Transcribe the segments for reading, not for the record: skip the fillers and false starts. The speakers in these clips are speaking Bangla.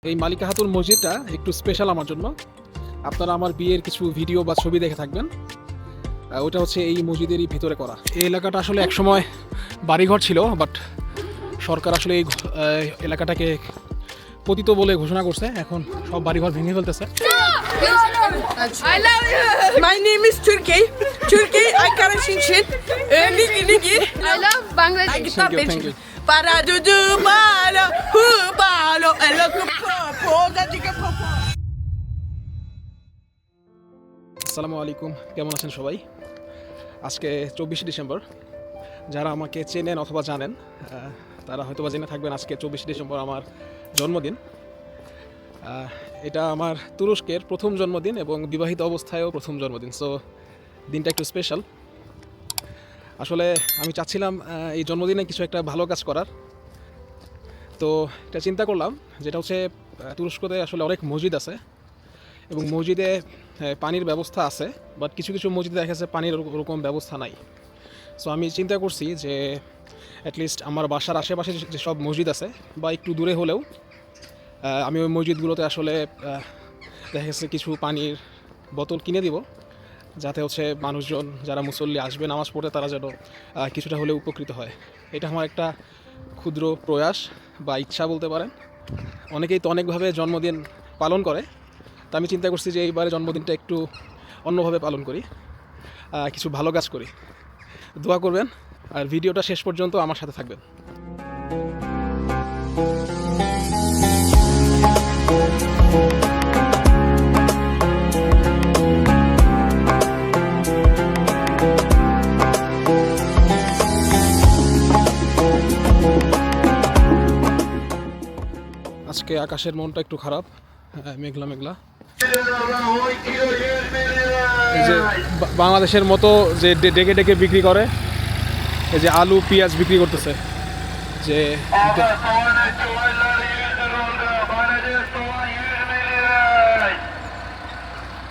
এই মালিকা খাতুন মসজিদটা একটু স্পেশাল আমার জন্য। আপনারা আমার বিয়ের কিছু ভিডিও বা ছবি দেখে থাকবেন। ওটা হচ্ছে এই মসজিদেরই ভিতরে করা। এই এলাকাটা আসলে একসময় বাড়িঘর ছিল, বাট সরকার আসলে এই এলাকাটাকে পতিত বলে ঘোষণা করছে। এখন সব বাড়িঘর ভেঙে ফেলতেছে। I love you. My name is Turkey. Turkey, I can't sing shit. Nigi. I love Bangladesh. Thank you. Para do balo, hu balo, elo popo, dadika popo. আসসালামু আলাইকুম, কেমন আছেন সবাই? আজকে 24 ডিসেম্বর। যারা আমাকে চেনেন অথবা জানেন তারা হয়তো বা জেনে থাকবেন আজকে 24 ডিসেম্বর আমার জন্মদিন। এটা আমার তুরস্কের প্রথম জন্মদিন এবং বিবাহিত অবস্থায়ও প্রথম জন্মদিন। সো দিনটা একটু স্পেশাল। আসলে আমি চাচ্ছিলাম এই জন্মদিনে কিছু একটা ভালো কাজ করার। তো এটা চিন্তা করলাম, যেটা হচ্ছে তুরস্কতে আসলে অনেক মসজিদ আছে এবং মসজিদে পানির ব্যবস্থা আছে, বাট কিছু কিছু মসজিদে দেখা যাচ্ছে পানির ওরকম ব্যবস্থা নাই। সো আমি চিন্তা করছি যে অ্যাটলিস্ট আমার বাসার আশেপাশে যেসব মসজিদ আছে বা একটু দূরে হলেও আমি ওই মসজিদগুলোতে আসলে দেখা যাচ্ছে কিছু পানির বোতল কিনে দিব, যাতে হচ্ছে মানুষজন যারা মুসল্লি আসবে নামাজ পড়তে তারা যেন কিছুটা হলেও উপকৃত হয়। এটা আমার একটা ক্ষুদ্র প্রয়াস বা ইচ্ছা বলতে পারেন। অনেকেই তো অনেকভাবে জন্মদিন পালন করে, তা আমি চিন্তা করছি যে এইবারে জন্মদিনটা একটু অন্যভাবে পালন করি, কিছু ভালো কাজ করি। দোয়া করবেন আর ভিডিওটা শেষ পর্যন্ত আমার সাথে থাকবেন। আজকে আকাশের মনটা একটু খারাপ, মেঘলা মেঘলা। এই যে বাংলাদেশের মতো যে ডেকে ডেকে বিক্রি করে, এই যে আলু পেঁয়াজ বিক্রি করতেছে, যে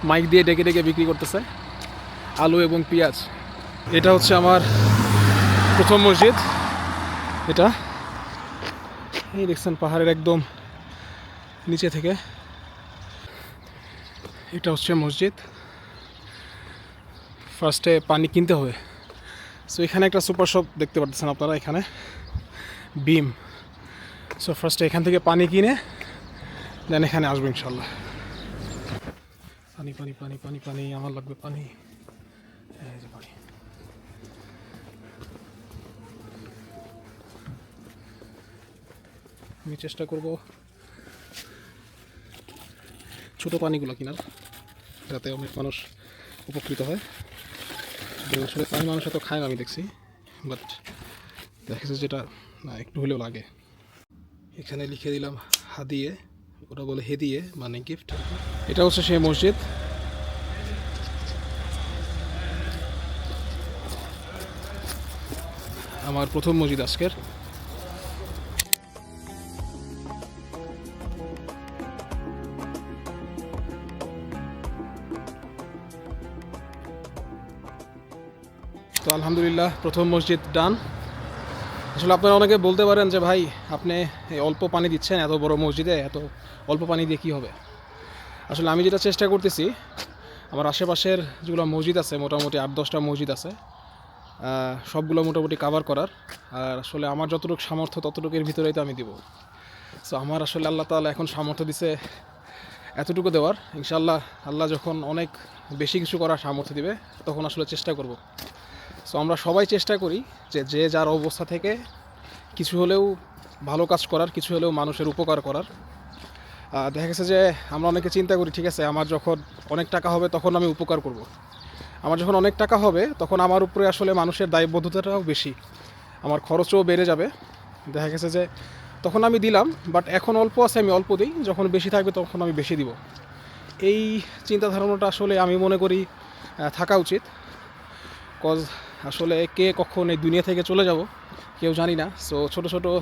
মাইক দিয়ে ডেকে ডেকে বিক্রি করতেছে আলু এবং পেঁয়াজ। এটা হচ্ছে আমার প্রথম মসজিদ। এটা এই দেখছেন পাহাড়ের একদম নিচে থেকে, এটা হচ্ছে মসজিদ। ফার্স্টে পানি কিনতে হবে। সো এখানে একটা সুপার শপ দেখতে পাচ্ছেন আপনারা, এখানে বিম। সো ফার্স্টে এখান থেকে পানি কিনে দেন এখানে আসবো ইনশাল্লাহ। পানি পানি পানি পানি পানি আমার লাগবে পানি। এই যে পানি। আমি চেষ্টা করব ছোট পানিগুলো কিনার, যাতে অনেক মানুষ উপকৃত হয়। আসলে পানি মানুষ এত খায় না আমি দেখছি, বাট দেখা যাচ্ছে যেটা না একটু হলেও লাগে। এখানে লিখে দিলাম হাদিয়ে, ওটা বলে হেদিয়ে মানে গিফট। এটা হচ্ছে সেই মসজিদ। আমার প্রথম মসজিদ আজকের। তো আলহামদুলিল্লাহ প্রথম মসজিদ ডান। আসলে আপনারা অনেকে বলতে পারেন যে ভাই আপনি অল্প পানি দিচ্ছেন এত বড় মসজিদে, এত অল্প পানি দিয়ে কী হবে। আসলে আমি যেটা চেষ্টা করতেছি, আমার আশেপাশের যেগুলো মসজিদ আছে মোটামুটি 8-10টা মসজিদ আছে, সবগুলো মোটামুটি কাভার করার। আর আসলে আমার যতটুকু সামর্থ্য ততটুকুর ভিতরেই তো আমি দিব। সো আমার আসলে আল্লাহ তাআলা এখন সামর্থ্য দিছে এতটুকু দেওয়ার। ইনশাআল্লাহ আল্লাহ যখন অনেক বেশি কিছু করার সামর্থ্য দিবে তখন আসলে চেষ্টা করব। সো আমরা সবাই চেষ্টা করি যে যে যার অবস্থা থেকে কিছু হলেও ভালো কাজ করার, কিছু হলেও মানুষের উপকার করার। দেখা গেছে যে আমরা অনেকে চিন্তা করি ঠিক আছে আমার যখন অনেক টাকা হবে তখন আমি উপকার করব। আমার যখন অনেক টাকা হবে তখন আমার উপরে আসলে মানুষের দায়বদ্ধতাটাও বেশি, আমার খরচও বেড়ে যাবে। দেখা গেছে যে তখন আমি দিলাম, বাট এখন অল্প আছে আমি অল্প দিই, যখন বেশি থাকবে তখন আমি বেশি দিব। এই চিন্তা ধারণাটা আসলে আমি মনে করি থাকা উচিত। কজ আসলে কে কখন এই দুনিয়া থেকে চলে যাব কেউ জানি না। সো ছোটো ছোটো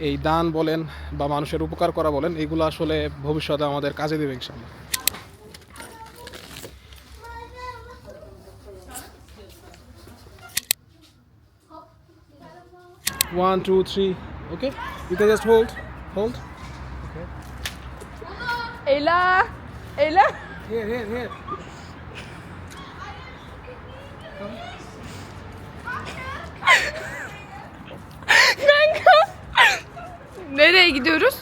এই দান বলেন বা মানুষের উপকার করা বলেন, এগুলো আসলে ভবিষ্যতে আমাদের কাজে দেবে ইনশাআল্লাহ। 1 2 3 okay, you can just hold. Okay. Ela. Ela. Here. Nereye gidiyoruz?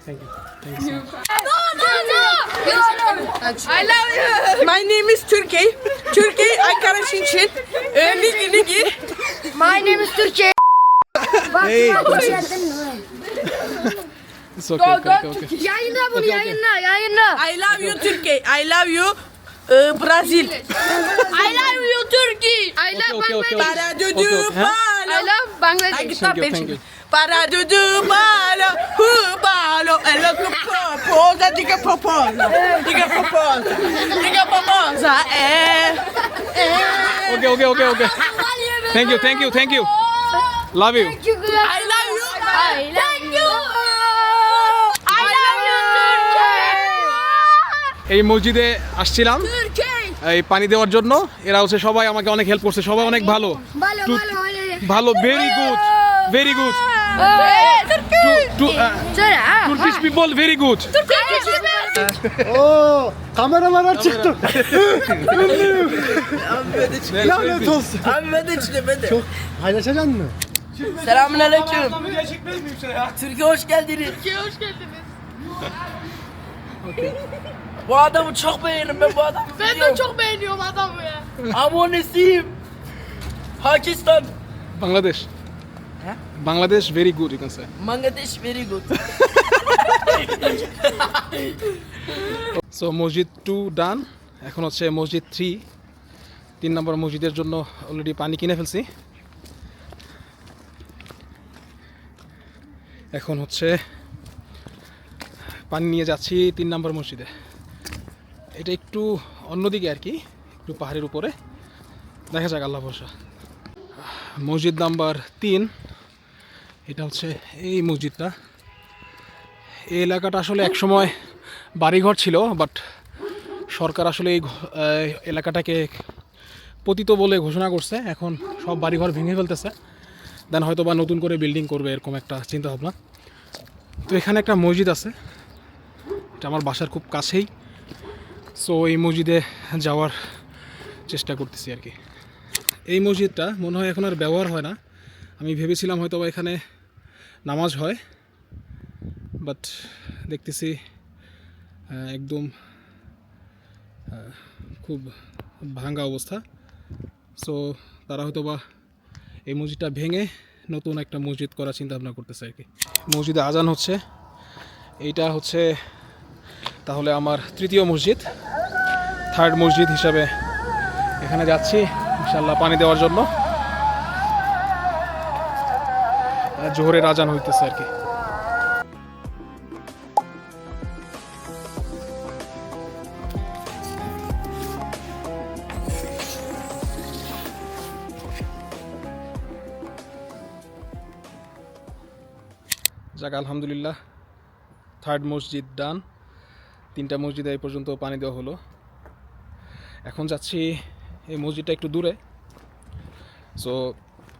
Thank you. Thank you so much. I love you. My name is Turkey. Turkey Ankara Şinçin. Ligi. My name is Turkey. Hey, Go it's okay. Yayınla bunu Okay. yayınla. I love you Turkey. I love you Brazil. I love you Turkey. I love Okay. Bangladesh. Para dudu Okay. balo. I love Bangladesh. Ay, git Thank lan you, benim thank şimdi. you. Para dudu balo. Hu balo. Elo popoza. Diga popoza. Okay. Thank you. Love you. I love you. I love you. I love you Turkey. এই মসজিদে আসছিলাম Turkey. এই পানি দেওয়ার জন্য। এরা হচ্ছে সবাই আমাকে অনেক হেল্প করছে, সবাই অনেক ভালো ভালো, very good Turkish people, very good. 오 카메라만 안 찍도 lanet olsun. Abi ben de içtim ben de. Çok paylaşacaksın mı? Selamünaleyküm. Türkiye hoş geldiniz. Bu adamı çok beğendim ben bu adamı. Ben de çok beğeniyorum adamı ya. Abonesiyim. Pakistan. Bangladesh, Bangladesh very good, you can say. Bangladesh very good. So মসজিদ 2 ডান। এখন হচ্ছে মসজিদ 3 নম্বর মসজিদের জন্য অলরেডি পানি কিনে ফেলছি। এখন হচ্ছে পানি নিয়ে যাচ্ছি 3 নম্বর মসজিদে। এটা একটু অন্যদিকে আর কি, একটু পাহাড়ের উপরে। দেখা যাক, আল্লাহ ভরসা। মসজিদ নাম্বার 3, এটা হচ্ছে এই মসজিদটা। এই এলাকাটা আসলে একসময় বাড়িঘর ছিল, বাট সরকার আসলে এই এলাকাটাকে পতিত বলে ঘোষণা করছে। এখন সব বাড়িঘর ভেঙে ফেলতেছে, দেন হয়তো বা নতুন করে বিল্ডিং করবে, এরকম একটা চিন্তা ভাবনা। তো এখানে একটা মসজিদ আছে, এটা আমার বাসার খুব কাছেই। সো এই মসজিদে যাওয়ার চেষ্টা করতেছি আর কি। এই মসজিদটা মনে হয় এখন আর ব্যবহার হয় না। আমি ভেবেছিলাম হয়তো বা এখানে নামাজ হয়, বাট দেখতেছি একদম খুব ভাঙা অবস্থা। সো তারা হয়তো বা এই মসজিদটা ভেঙে নতুন একটা মসজিদ করার চিন্তা ভাবনা করতেছে আর কি। মসজিদে আজান হচ্ছে, এইটা হচ্ছে তাহলে আমার 3য় মসজিদ, 3rd মসজিদ হিসাবে এখানে যাচ্ছি ইনশাআল্লাহ পানি দেওয়ার জন্য। জোহরের আজান হইতেছে আর কি। যাক আলহামদুলিল্লাহ, 3rd মসজিদ ডান। 3টা মসজিদে এই পর্যন্ত পানি দেওয়া হলো। এখন যাচ্ছি, এই মসজিদটা একটু দূরে। সো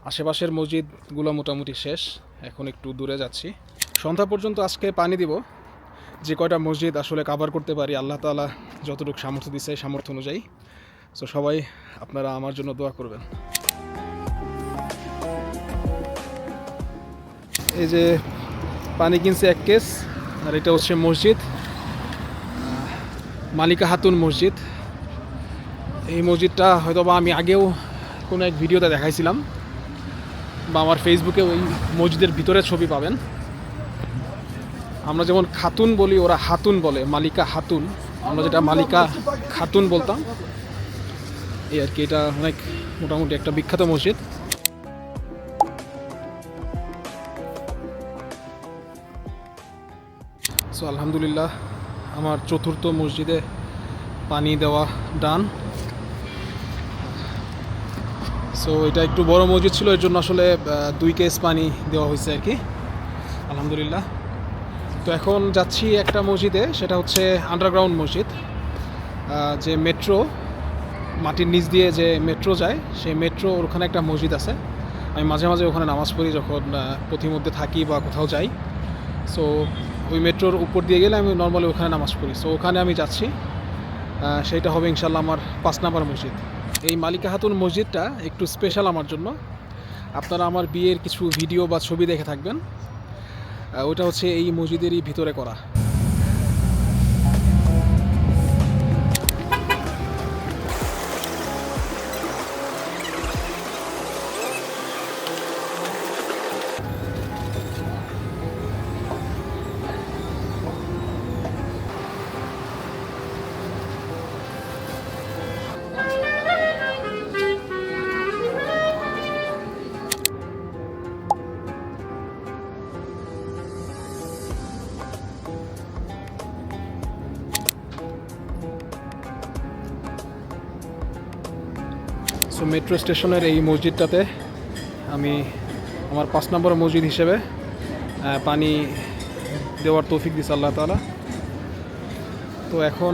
আশেপাশের মসজিদগুলো মোটামুটি শেষ, এখন একটু দূরে যাচ্ছি। সন্ধ্যা পর্যন্ত আজকে পানি দিব, যে কয়টা মসজিদ আসলে কাভার করতে পারি আল্লাহ তাআলা যতটুকু সামর্থ্য দিচ্ছে সামর্থ্য অনুযায়ী। সো সবাই আপনারা আমার জন্য দোয়া করবেন। এই যে পানি কিনছে 1 কেস, আর এটা হচ্ছে মসজিদ, মালিকা খাতুন মসজিদ। এই মসজিদটা হয়তো বা আমি আগেও কোনো এক ভিডিওতে দেখাইছিলাম, বা আমার ফেসবুকে ওই মসজিদের ভিতরে ছবি পাবেন। আমরা যেমন খাতুন বলি, ওরা হাতুন বলে, মালিকা হাতুন। আমরা যেটা মালিকা খাতুন বলতাম এই আর কি। এটা অনেক মোটামুটি একটা বিখ্যাত মসজিদ। সো আলহামদুলিল্লাহ, আমার 4র্থ মসজিদে পানি দেওয়া ডান। সো এটা একটু বড় মসজিদ ছিল, এর জন্য আসলে 2 কেস পানি দেওয়া হয়েছে আর কি। আলহামদুলিল্লাহ। তো এখন যাচ্ছি একটা মসজিদে, সেটা হচ্ছে আন্ডারগ্রাউন্ড মসজিদ, যে মেট্রো মাটির নিচ দিয়ে যে মেট্রো যায়, সেই মেট্রো ওখানে একটা মসজিদ আছে। আমি মাঝে মাঝে ওখানে নামাজ পড়ি যখন পথিমধ্যে থাকি বা কোথাও যাই। সো ওই মেট্রোর উপর দিয়ে গেলে আমি নর্মালি ওখানে নামাজ পড়ি। সো ওখানে আমি যাচ্ছি, সেইটা হবে ইনশাল্লাহ আমার 5 নাম্বার মসজিদ। এই মালিকা খাতুন মসজিদটা একটু স্পেশাল আমার জন্য। আপনারা আমার বিয়ের কিছু ভিডিও বা ছবি দেখে থাকবেন, ওটা হচ্ছে এই মসজিদেরই ভিতরে করা। সো মেট্রো স্টেশনের এই মসজিদটাতে আমি আমার 5 নম্বর মসজিদ হিসেবে পানি দেওয়ার তৌফিক দিছে আল্লাহ তাআলা। তো এখন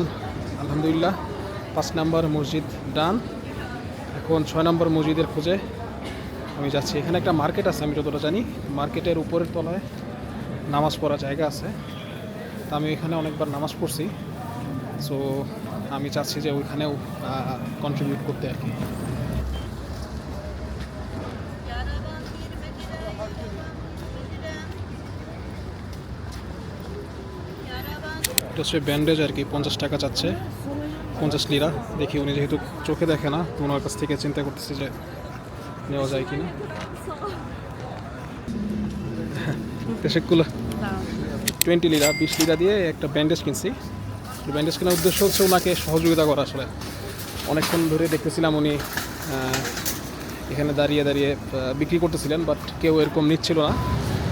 আলহামদুলিল্লাহ 5 নম্বর মসজিদ ডান। এখন 6 নম্বর মসজিদের খোঁজে আমি যাচ্ছি। এখানে একটা মার্কেট আছে, আমি যতটা জানি মার্কেটের উপরের তলায় নামাজ পড়ার জায়গা আছে। তা আমি এখানে অনেকবার নামাজ পড়ছি। সো আমি চাচ্ছি যে ওইখানেও কন্ট্রিবিউট করতে আর কি। এটা হচ্ছে ব্যান্ডেজ আর কি, 50 টাকা চাচ্ছে, 50 লিরা। দেখি উনি যেহেতু চোখে দেখে না, তো ওনার কাছ থেকে চিন্তা করতেছি যে নেওয়া যায় কিনা। তেশেকুলা 20 লিরা, 20 লিরা দিয়ে একটা ব্যান্ডেজ কিনছি। ব্যান্ডেজ কেনার উদ্দেশ্য হচ্ছে ওনাকে সহযোগিতা করা। আসলে অনেকক্ষণ ধরে দেখতেছিলাম উনি এখানে দাঁড়িয়ে দাঁড়িয়ে বিক্রি করতেছিলেন, বাট কেউ এরকম নিচ্ছিল না।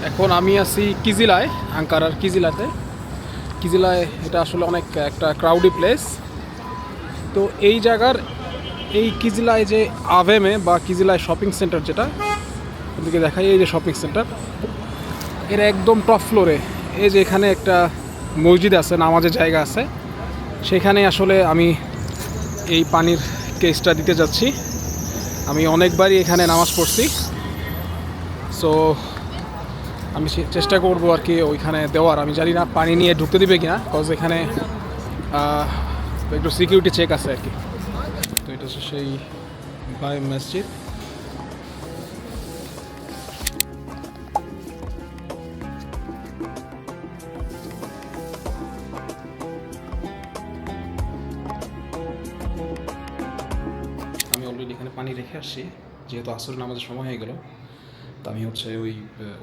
এখন আমি আছি কিজিলায়, আঙ্কারার কিজিলাতে। কিজিলায় এটা আসলে অনেক একটা ক্রাউডি প্লেস। তো এই জায়গার এই কিজিলায় যে আভেমে বা কিজিলায় শপিং সেন্টার, যেটা ওদিকে দেখাই, এই যে শপিং সেন্টার, এর একদম টপ ফ্লোরে এই যে এখানে একটা মসজিদ আছে, নামাজের জায়গা আছে। সেখানে আসলে আমি এই পানির কেসটা দিতে যাচ্ছি। আমি অনেকবারই এখানে নামাজ পড়ছি। সো আমি চেষ্টা করবো আর কি ওইখানে দেওয়ার। আমি জানি না পানি নিয়ে ঢুকতে দিবে কিনা, কজ এখানে একটু সিকিউরিটি চেক আছে আর কি। তো এটা হচ্ছে সেই বাই মসজিদ। আমি অলরেডি এখানে পানি রেখে আসছি, যেহেতু আসর নামাজের সময় হয়ে গেল। তো আমি হচ্ছে ওই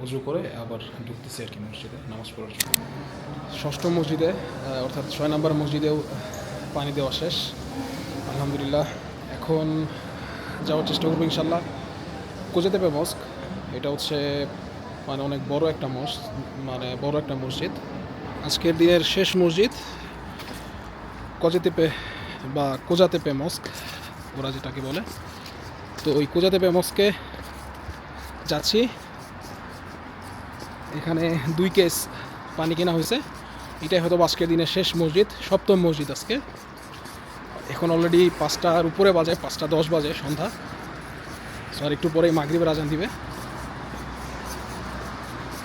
উজু করে আবার ঢুকতেছি আর কি মসজিদে নামাজ পড়ার জন্য। ষষ্ঠ মসজিদে অর্থাৎ 6 নম্বর মসজিদেও পানি দেওয়া শেষ আলহামদুলিল্লাহ। এখন যাওয়ার চেষ্টা করবো ইনশাল্লাহ কোজাতেপে মস্ক। এটা হচ্ছে মানে অনেক বড় একটা মসজিদ। আজকের দিনের শেষ মসজিদ কোজাতেপে বা কোজাতেপে মস্ক ওরা যেটাকে বলে। তো ওই কোজাতেপে মস্কে যাচ্ছি। এখানে 2 কেস পানি কেনা হয়েছে। এটাই হয়তো আজকের দিনের শেষ মসজিদ, 7ম মসজিদ আজকে। এখন অলরেডি 5টার উপরে বাজে, 5টা 10 বাজে সন্ধ্যা। আর একটু পরেই মাগরিবের আজান দিবে।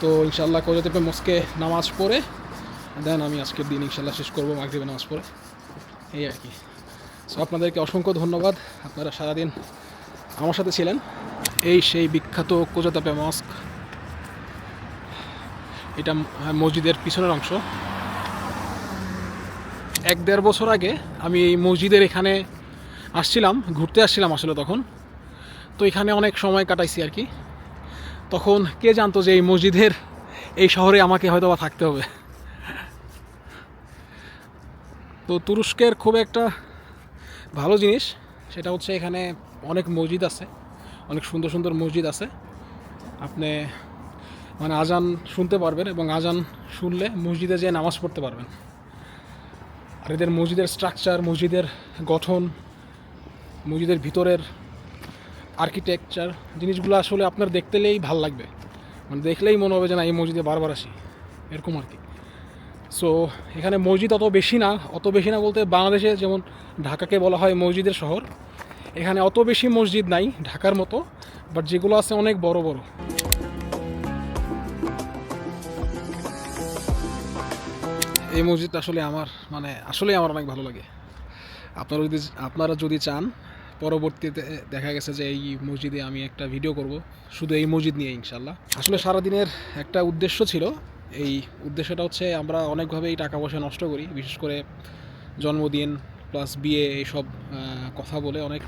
তো ইনশাল্লাহ কোজাতেপে মস্কে নামাজ পড়ে দেন আমি আজকের দিন ইনশাল্লাহ শেষ করবো মাগরিবে নামাজ পড়ে, এই আর কি। সো আপনাদেরকে অসংখ্য ধন্যবাদ, আপনারা সারাদিন আমার সাথে ছিলেন। এই সেই বিখ্যাত কোজাতেপে মস্ক। এটা মসজিদের পিছনের অংশ। 1-1.5 বছর আগে আমি এই মসজিদের এখানে আসছিলাম, ঘুরতে আসছিলাম আসলে তখন। তো এখানে অনেক সময় কাটাইছি আর কি। তখন কে জানতো যে এই মসজিদের এই শহরে আমাকে হয়তো বা থাকতে হবে। তো তুরস্কের খুব একটা ভালো জিনিস সেটা হচ্ছে এখানে অনেক মসজিদ আছে, অনেক সুন্দর সুন্দর মসজিদ আছে। আপনি মানে আজান শুনতে পারবেন এবং আজান শুনলে মসজিদে যেয়ে নামাজ পড়তে পারবেন। আর এদের মসজিদের স্ট্রাকচার, মসজিদের গঠন, মসজিদের ভিতরের আর্কিটেকচার, জিনিসগুলো আসলে আপনার দেখতেলেই ভাল লাগবে, মানে দেখলেই মনে হবে যে না এই মসজিদে বারবার আসি, এরকম আর কি। সো এখানে মসজিদ অত বেশি না বলতে বাংলাদেশে যেমন ঢাকাকে বলা হয় মসজিদের শহর, এখানে অত বেশি মসজিদ নাই ঢাকার মতো, বাট যেগুলো আছে অনেক বড় বড়। এই মসজিদটা আসলে আমার অনেক ভালো লাগে। আপনারা যদি চান, পরবর্তীতে দেখা গেছে যে এই মসজিদে আমি একটা ভিডিও করব শুধু এই মসজিদ নিয়ে ইনশাল্লাহ। আসলে সারাদিনের একটা উদ্দেশ্য ছিল, এই উদ্দেশ্যটা হচ্ছে আমরা অনেকভাবেই টাকা পয়সা নষ্ট করি, বিশেষ করে জন্মদিন প্লাস বিয়ে এইসব কথা বলে অনেক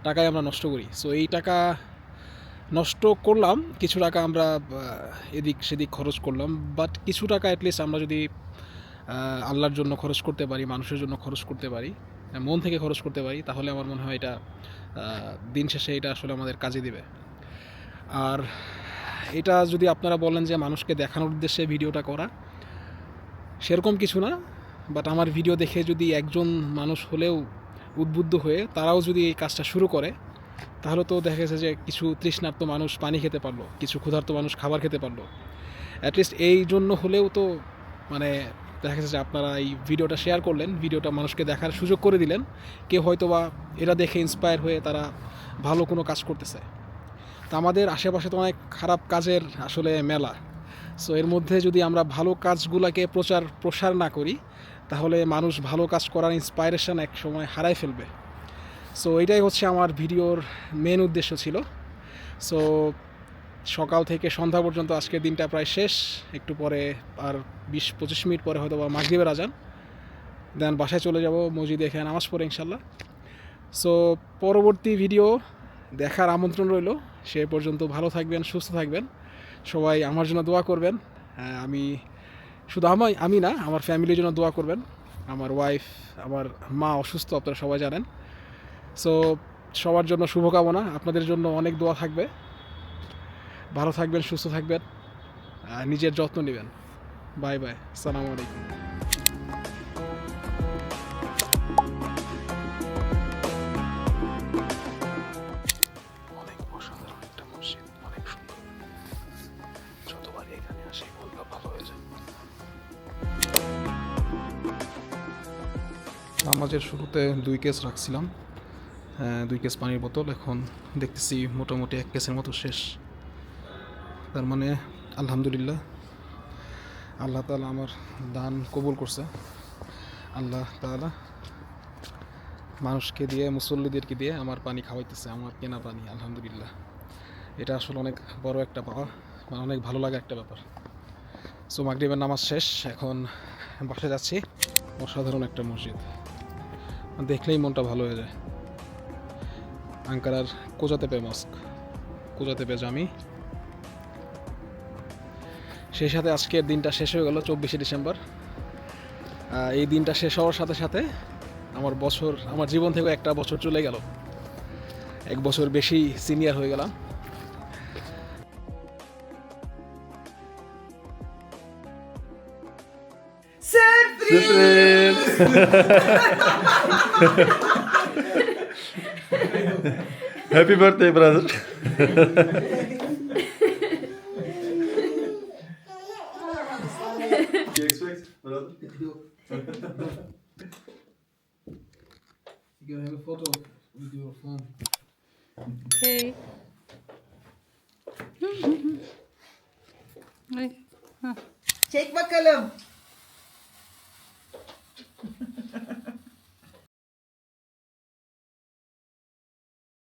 টাকাই আমরা নষ্ট করি। সো এই টাকা নষ্ট করলাম, কিছু টাকা আমরা এদিক সেদিক খরচ করলাম, বাট কিছু টাকা অ্যাটলিস্ট আমরা যদি আল্লাহর জন্য খরচ করতে পারি, মানুষের জন্য খরচ করতে পারি, মন থেকে খরচ করতে পারি, তাহলে আমার মনে হয় এটা দিন শেষে এটা আসলে আমাদের কাজে দিবে। আর এটা যদি আপনারা বলেন যে মানুষকে দেখানোর উদ্দেশ্যে ভিডিওটা করা, সেরকম কিছু না, বাট আমার ভিডিও দেখে যদি একজন মানুষ হলেও উদ্বুদ্ধ হয়ে তারাও যদি এই কাজটা শুরু করে, তাহলে তো দেখা গেছে যে কিছু তৃষ্ণার্ত মানুষ পানি খেতে পারলো, কিছু ক্ষুধার্ত মানুষ খাবার খেতে পারলো। অ্যাটলিস্ট এই জন্য হলেও তো মানে দেখা গেছে যে আপনারা এই ভিডিওটা শেয়ার করলেন, ভিডিওটা মানুষকে দেখার সুযোগ করে দিলেন, কেউ হয়তো বা এটা দেখে ইন্সপায়ার হয়ে তারা ভালো কোনো কাজ করতেছে। তো আমাদের আশেপাশে তো অনেক খারাপ কাজের আসলে মেলা। সো এর মধ্যে যদি আমরা ভালো কাজগুলোকে প্রসার না করি, তাহলে মানুষ ভালো কাজ করার ইন্সপায়ারেশন এক সময় হারায় ফেলবে। সো এটাই হচ্ছে আমার ভিডিওর মেন উদ্দেশ্য ছিল। সো সকাল থেকে সন্ধ্যা পর্যন্ত আজকের দিনটা প্রায় শেষ, একটু পরে আর 20-25 মিনিট পরে হয়তো বা মাগরিবের আজান, দেন বাসায় চলে যাব, মসজিদে এখানে নামাজ পড়ে ইনশাল্লাহ। সো পরবর্তী ভিডিও দেখার আমন্ত্রণ রইল। সে পর্যন্ত ভালো থাকবেন, সুস্থ থাকবেন, সবাই আমার জন্য দোয়া করবেন। আমি শুধু আমি না, আমার ফ্যামিলির জন্য দোয়া করবেন। আমার ওয়াইফ, আমার মা অসুস্থ, আপনারা সবাই জানেন। সো সবার জন্য শুভকামনা, আপনাদের জন্য অনেক দোয়া থাকবে। ভালো থাকবেন, সুস্থ থাকবেন, নিজের যত্ন নেবেন। বাই বাই, আসসালামু আলাইকুম। অনেক অসাধারণ একটা মসজিদ, অনেক সুন্দর। যতবার এখানে আসি মনটা ভালো হয়ে যায়। নামাজের শুরুতে 2 কেস রাখছিলাম, 2 কেস পানির বোতল, এখন দেখতেছি মোটামুটি 1 কেসের মতো শেষ। তার মানে আলহামদুলিল্লাহ, আল্লাহ তাআলা আমার দান কবুল করছে। আল্লাহ তাআলা মানুষকে দিয়ে, মুসল্লিদেরকে দিয়ে আমার পানি খাওয়াইতেছে, আমার কেনা পানি, আলহামদুলিল্লাহ। এটা আসলে অনেক বড় একটা পাওয়া, মানে অনেক ভালো লাগা একটা ব্যাপার। সো মাগরিবের নামাজ শেষ, এখন বাসায় যাচ্ছি। অসাধারণ একটা মসজিদ, দেখলেই মনটা ভালো হয়ে যায়। আঙ্কারার কোজাতেপে মস্ক, কোজাতেপে জামি। সেই সাথে আজকের দিনটা শেষ হয়ে গেল, 24শে ডিসেম্বর। এই দিনটা শেষ হওয়ার সাথে সাথে আমার জীবন থেকে একটা বছর চলে গেল, 1 বছর বেশি সিনিয়র হয়ে গেলাম। Happy birthday, brother. You expect, brother? You can have a photo with your phone. Okay. Çek bakalım.